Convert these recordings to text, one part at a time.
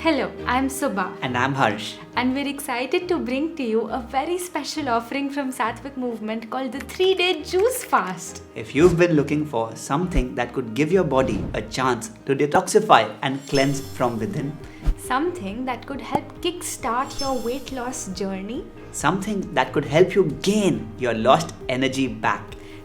Hello, I'm Subha. And I'm Harsh. And we're excited to bring to you a very special offering from Sattvic Movement called the 3-Day Juice Fast. If you've been looking for something that could give your body a chance to detoxify and cleanse from within, something that could help kickstart your weight loss journey, something that could help you gain your lost energy back,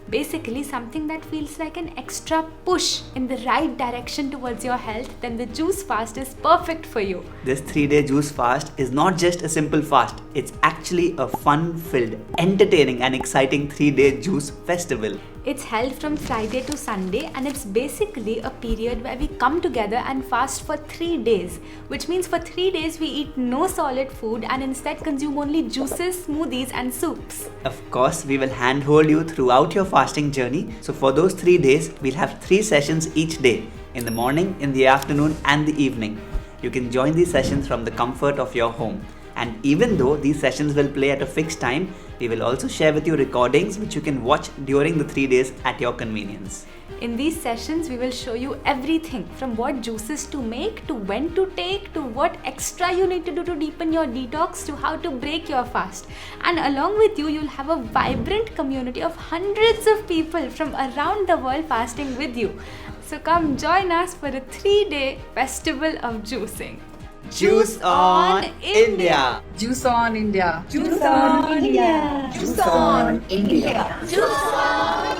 basically something that feels like an extra push in the right direction towards your health, then the juice fast is perfect for you. This 3-day juice fast is not just a simple fast, it's actually a fun-filled, entertaining and exciting 3-day juice festival. It's held from Friday to Sunday and it's basically a period where we come together and fast for 3 days, which means for 3 days we eat no solid food and instead consume only juices, smoothies and soups. Of course, we will handhold you throughout your fasting journey. So for those 3 days, we'll have 3 sessions each day, in the morning, in the afternoon and the evening. You can join these sessions from the comfort of your home. And even though these sessions will play at a fixed time, we will also share with you recordings which you can watch during the 3 days at your convenience. In these sessions, we will show you everything from what juices to make, to when to take, to what extra you need to do to deepen your detox, to how to break your fast. And along with you, you'll have a vibrant community of hundreds of people from around the world fasting with you. So come join us for a 3-day festival of juicing. Juice on India! Juice on India! Juice on India! Juice on India! Juice on